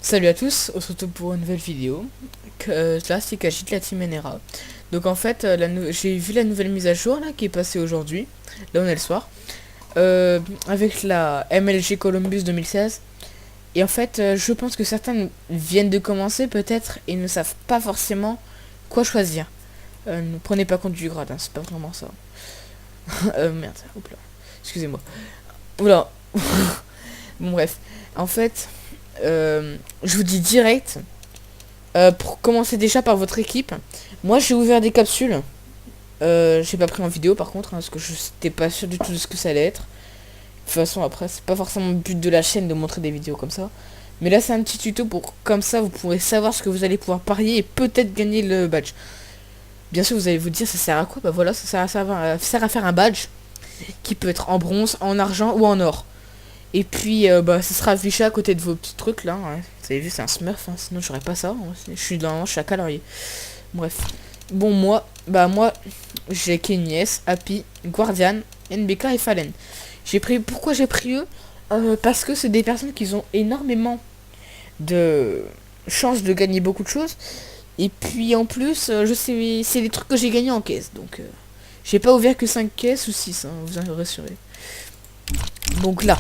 Salut à tous, on se retrouve pour une nouvelle vidéo. Là c'est Kajit la Team NRA. Donc en fait j'ai vu la nouvelle mise à jour là qui est passée aujourd'hui. Là on est le soir. Avec la MLG Columbus 2016. Et en fait je pense que certains viennent de commencer peut-être et ne savent pas forcément quoi choisir. Ne prenez pas compte du grade, hein, c'est pas vraiment ça. Merde, hop là. Excusez-moi. Oula. Bon bref. En fait, je vous dis direct. Pour commencer déjà par votre équipe, moi j'ai ouvert des capsules. J'ai pas pris en vidéo par contre, hein, parce que je n'étais pas sûr du tout de ce que ça allait être. De toute façon, après, c'est pas forcément le but de la chaîne de montrer des vidéos comme ça. Mais là, c'est un petit tuto pour comme ça, vous pourrez savoir ce que vous allez pouvoir parier et peut-être gagner le badge. Bien sûr, vous allez vous dire, ça sert à quoi? Bah voilà, ça sert à faire un badge qui peut être en bronze, en argent ou en or. Et puis, bah, ce sera affiché à côté de vos petits trucs là. Hein. Vous avez vu, c'est un smurf, hein, sinon j'aurais pas ça. Hein. Je suis à calorier. Bref. Bon, moi, j'ai Kenyes, Happy, Guardian, NBK et Fallen. Pourquoi j'ai pris eux? Parce que c'est des personnes qui ont énormément de chances de gagner beaucoup de choses. Et puis en plus, je sais, c'est des trucs que j'ai gagnés en caisse. Donc, j'ai pas ouvert que 5 caisses ou 6, hein, vous en rassurez. Donc là,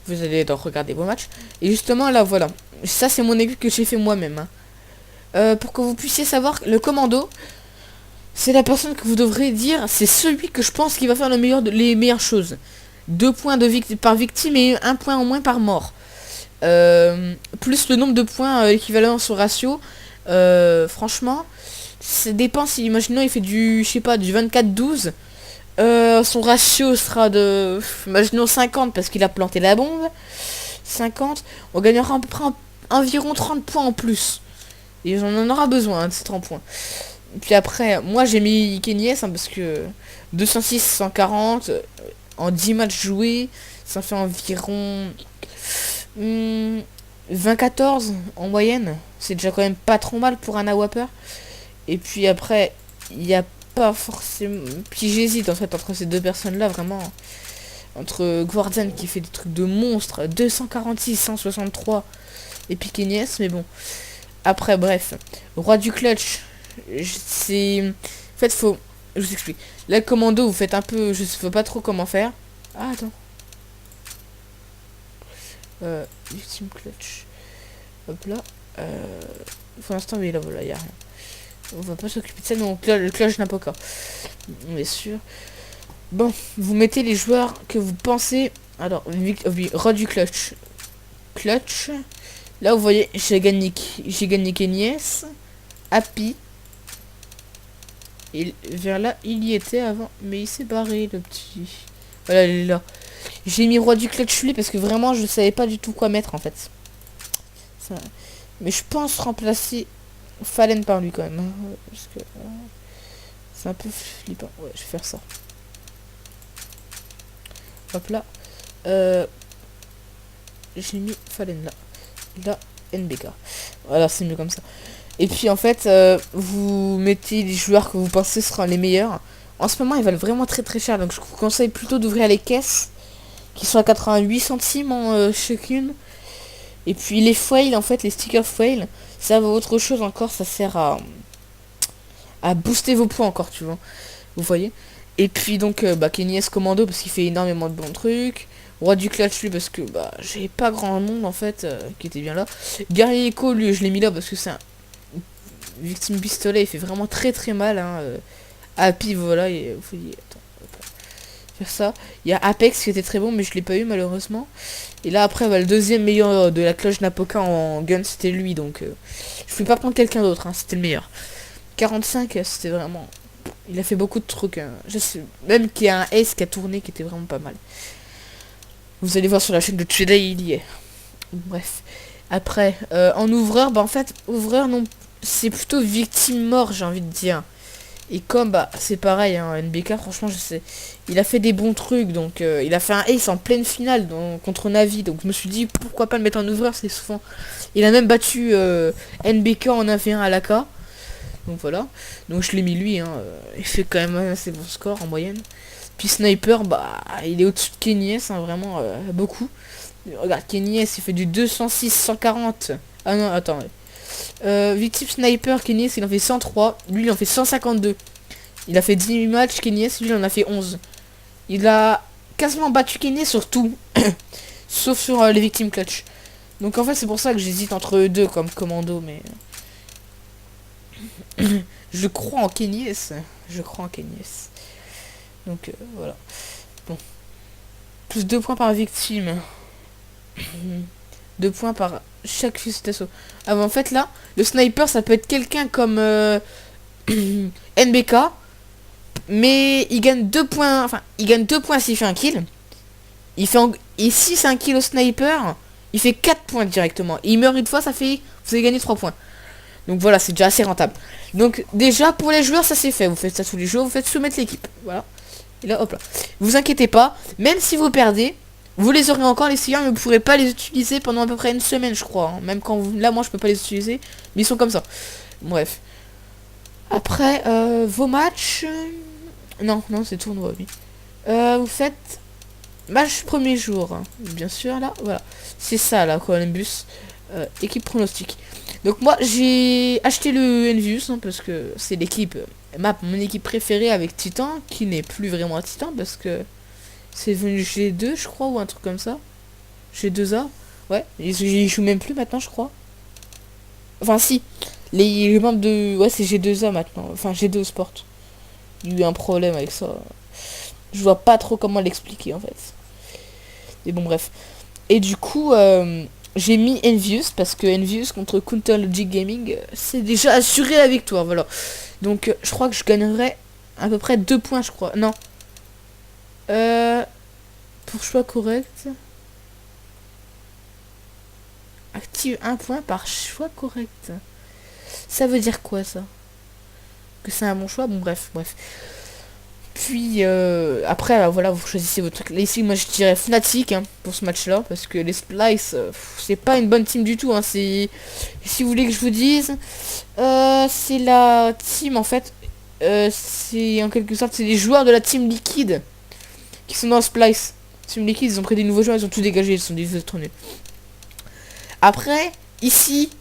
vous allez donc regarder vos matchs. Et justement, là, voilà. Ça, c'est mon équipe que j'ai fait moi-même. Hein. Pour que vous puissiez savoir, le commando, c'est la personne que vous devrez dire, c'est celui que je pense qui va faire les meilleures choses. 2 points par victime et 1 point en moins par mort. Plus le nombre de points équivalent au ratio. Franchement, ça dépend si, imaginons, il fait du, je sais pas, du 24-12. Son ratio sera de, imaginons 50 parce qu'il a planté la bombe. 50, on gagnera à peu près environ 30 points en plus. Et on en aura besoin, hein, de ces 30 points. Puis après, moi j'ai mis Kenyes, hein, parce que 206, 140, en 10 matchs joués, ça fait environ 20-14 en moyenne. C'est déjà quand même pas trop mal pour un AWAPer. Et puis après, il n'y a pas forcément... Puis j'hésite en fait entre ces deux personnes-là, vraiment. Entre Guardian qui fait des trucs de monstre, 246, 163, et puis Kenyes, mais bon. Après, bref. Roi du clutch, c'est... En fait, faut... Je vous explique. Là, le commando, vous faites un peu... Je sais pas trop comment faire. Ah, attends. Ultime clutch. Hop là. Pour l'instant, oui, là, voilà, y a rien. On va pas s'occuper de ça, donc là, le clutch n'a pas cas. Bien sûr. Bon, vous mettez les joueurs que vous pensez... Alors, oui, roi du clutch. Clutch. Là, vous voyez, j'ai gagné Kenyes. Happy. Et vers là, il y était avant. Mais il s'est barré, le petit. Voilà, il est là. J'ai mis roi du clutch lui parce que vraiment, je savais pas du tout quoi mettre, en fait. Ça... Mais je pense remplacer Fallen par lui, quand même. Hein, parce que... c'est un peu flippant. Ouais, je vais faire ça. Hop là. J'ai mis Fallen là. Là, NBK. Voilà, c'est mieux comme ça. Et puis en fait, vous mettez les joueurs que vous pensez seront les meilleurs. En ce moment, ils valent vraiment très très cher. Donc je vous conseille plutôt d'ouvrir les caisses qui sont à 88 centimes en chacune. Et puis les foils, en fait, les stickers foils, ça vaut autre chose encore. Ça sert à booster vos points encore, tu vois. Vous voyez. Et puis donc, Kenyes Commando parce qu'il fait énormément de bons trucs. Roi du clutch lui parce que bah j'ai pas grand monde en fait qui était bien là. Guerrier Echo lui je l'ai mis là parce que c'est un victime pistolet, il fait vraiment très très mal. Hein. Happy voilà, et faut y... Attends, faire ça. Il y a Apex qui était très bon mais je l'ai pas eu malheureusement. Et là après bah, le deuxième meilleur de la cloche Napoca en gun c'était lui donc je pouvais pas prendre quelqu'un d'autre, hein, c'était le meilleur. 45 c'était vraiment... Il a fait beaucoup de trucs. Hein. Je sais, même qu'il y a un Ace qui a tourné qui était vraiment pas mal. Vous allez voir sur la chaîne de Today, il y est. Bref. Après, en ouvreur, bah en fait, ouvreur, non, c'est plutôt victime mort, j'ai envie de dire. Et comme, bah, c'est pareil, hein, NBK, franchement, je sais. Il a fait des bons trucs, donc il a fait un ace en pleine finale contre Navi. Donc je me suis dit, pourquoi pas le mettre en ouvreur, c'est souvent... Il a même battu NBK en 1v1 à l'AK. Donc voilà. Donc je l'ai mis lui, hein. Il fait quand même un assez bon score en moyenne. Puis Sniper, bah, il est au-dessus de Kenyes, hein, vraiment beaucoup. Regarde, Kenyes, il fait du 206, 140, Ah non, attends. Victime Sniper, Kenyes, il en fait 103. Lui, il en fait 152. Il a fait 10 matchs, Kenyes, lui, il en a fait 11. Il a quasiment battu Kenyes sur tout. Sauf sur les victimes clutch. Donc en fait, c'est pour ça que j'hésite entre eux deux comme commando, mais... je crois en Kenyes. Je crois en Kenyes. Donc voilà. Bon. Plus 2 points par victime. 2 points par chaque fusil d'assaut. Ah, en fait, là, le sniper, ça peut être quelqu'un comme NBK. Mais il gagne 2 points. Enfin, il gagne 2 points s'il fait un kill. Et si c'est un kill au sniper, il fait 4 points directement. Et il meurt une fois, ça fait... Vous avez gagné 3 points. Donc voilà, c'est déjà assez rentable. Donc déjà, pour les joueurs, ça c'est fait. Vous faites ça tous les jours, vous faites soumettre l'équipe. Voilà. Et là, hop là. Vous inquiétez pas, même si vous perdez, vous les aurez encore les sillons, mais vous pourrez pas les utiliser pendant à peu près une semaine, je crois. Hein. Même quand vous... Là, moi, je peux pas les utiliser, mais ils sont comme ça. Bref. Après, vos matchs... Non, c'est tournoi, oui. Vous faites... Match premier jour, hein. Bien sûr, là, voilà. C'est ça, là, Columbus. Équipe pronostic. Donc moi, j'ai acheté le Envious, hein, parce que c'est l'équipe... mon équipe préférée avec Titan, qui n'est plus vraiment Titan, parce que... C'est venu G2, je crois, ou un truc comme ça. G2A. Ouais, ils jouent même plus maintenant, je crois. Enfin, si. Les membres de... Ouais, c'est G2A maintenant. Enfin, G2 Sport. Il y a eu un problème avec ça. Je vois pas trop comment l'expliquer, en fait. Mais bon, bref. Et du coup, j'ai mis Envious, parce que Envious contre Counter Logic Gaming, c'est déjà assuré la victoire, voilà. Donc, je crois que je gagnerai à peu près 2 points, je crois. Non. Pour choix correct. Active 1 point par choix correct. Ça veut dire quoi, ça? Que c'est un bon choix? Bon, bref. Puis, après, voilà, vous choisissez votre truc. Là, ici, moi, je dirais Fnatic, hein, pour ce match-là. Parce que les Splice, c'est pas une bonne team du tout. Hein, c'est... Si vous voulez que je vous dise, c'est la team, en fait... c'est, en quelque sorte, c'est les joueurs de la team Liquide qui sont dans le Splice. Team Liquide, ils ont pris des nouveaux joueurs, ils ont tout dégagé, ils sont des trop nuls. Après, ici,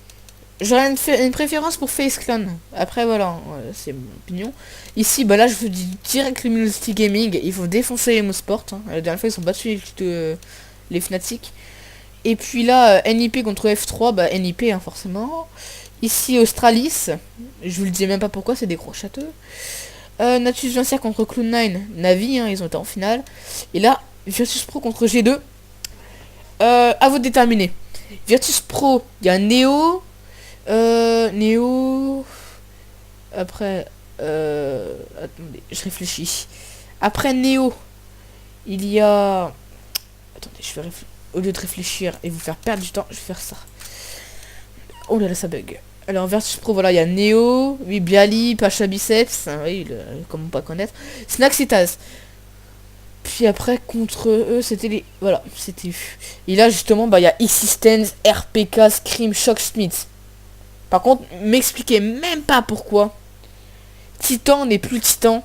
j'aurais une préférence pour Face Clan. Après, voilà, c'est mon opinion. Ici, bah là, je vous dis direct Luminosity Gaming. Il faut défoncer les Mosport. Hein. La dernière fois, ils sont battus les Fnatic. Et puis là, NIP contre F3. Bah, NIP, hein, forcément. Ici, Australis. Je vous le dis même pas pourquoi, c'est des gros châteaux. Natus Vincière contre Cloud9. Navi, hein, ils ont été en finale. Et là, Virtus Pro contre G2. À vous de déterminer. Virtus Pro, il y a Neo. Neo. Après. Attendez, je réfléchis. Après Neo, il y a. Attendez, je vais au lieu de réfléchir et vous faire perdre du temps, je vais faire ça. Oh là là, ça bug. Alors, Virtus Pro, voilà, il y a Neo, oui, Bialy, Pacha Biceps, hein, oui, comment pas connaître. Snaxitaz. Puis après, contre eux, c'était les... Voilà, c'était... Et là, justement, bah, il y a Existence, RPK, Scream, Shocksmith. Par contre, m'expliquez même pas pourquoi Titan n'est plus Titan.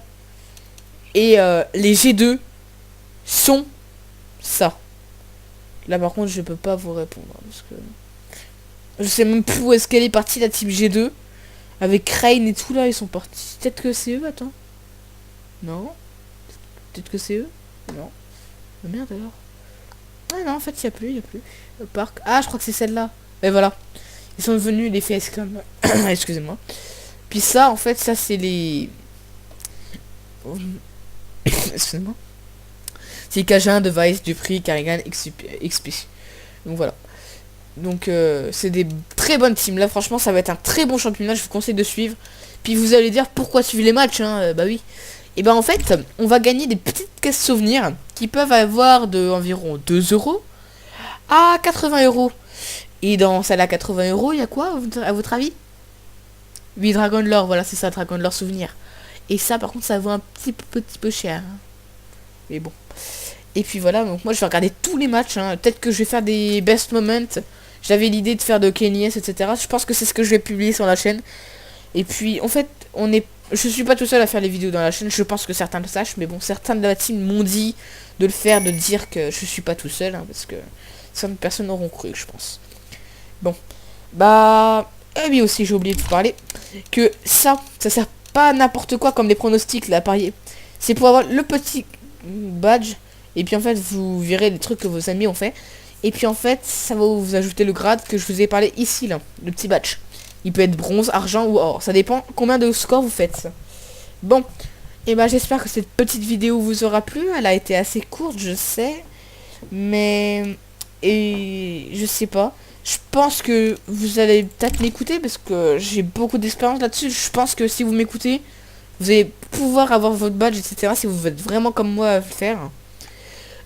Et les G2 sont ça. Là, par contre, je peux pas vous répondre. Parce que... Je sais même plus où est-ce qu'elle est partie, la team G2. Avec Crane et tout, là, ils sont partis. Peut-être que c'est eux, attends. Non. Peut-être que c'est eux. Non. Oh, merde alors. Ah non, en fait, il n'y a plus. Le parc. Ah, je crois que c'est celle-là. Et voilà. Ils sont venus, les faits comme... Excusez-moi. Puis ça, en fait, ça, c'est les... Excusez-moi. C'est Cajun, Device, Dupri, Carrigan, XP. Donc voilà. Donc c'est des très bonnes teams. Là, franchement, ça va être un très bon championnat. Je vous conseille de suivre. Puis vous allez dire pourquoi suivre les matchs, hein. Bah oui. Et ben en fait, on va gagner des petites caisses souvenirs qui peuvent avoir de environ 2 € à 80 €. Et dans celle à 80 €, il y a quoi à votre avis? Oui, Dragon Lore, voilà, c'est ça, Dragon Lore souvenir. Et ça, par contre, ça vaut un petit peu cher. Hein. Mais bon. Et puis voilà, donc moi je vais regarder tous les matchs. Hein. Peut-être que je vais faire des best moments. J'avais l'idée de faire de Kenyes, etc. Je pense que c'est ce que je vais publier sur la chaîne. Et puis, en fait, je suis pas tout seul à faire les vidéos dans la chaîne. Je pense que certains le sachent. Mais bon, certains de la team m'ont dit de le faire, de dire que je suis pas tout seul. Hein, parce que certaines personnes auront cru, je pense. Bon. Bah, et oui aussi, j'ai oublié de vous parler, que ça sert pas à n'importe quoi comme les pronostics, là, à parier. C'est pour avoir le petit badge, et puis en fait, vous verrez les trucs que vos amis ont fait. Et puis en fait, ça va vous ajouter le grade que je vous ai parlé ici, là, le petit badge. Il peut être bronze, argent ou or, ça dépend combien de scores vous faites. Bon, et bah j'espère que cette petite vidéo vous aura plu, elle a été assez courte, je sais. Mais... Et je sais pas. Je pense que vous allez peut-être m'écouter parce que j'ai beaucoup d'expérience là-dessus. Je pense que si vous m'écoutez, vous allez pouvoir avoir votre badge, etc. Si vous êtes vraiment comme moi à le faire.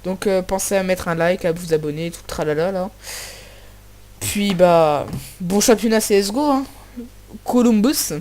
Donc pensez à mettre un like, à vous abonner, tout tralala là. Puis bah, bon championnat CSGO, hein. Columbus.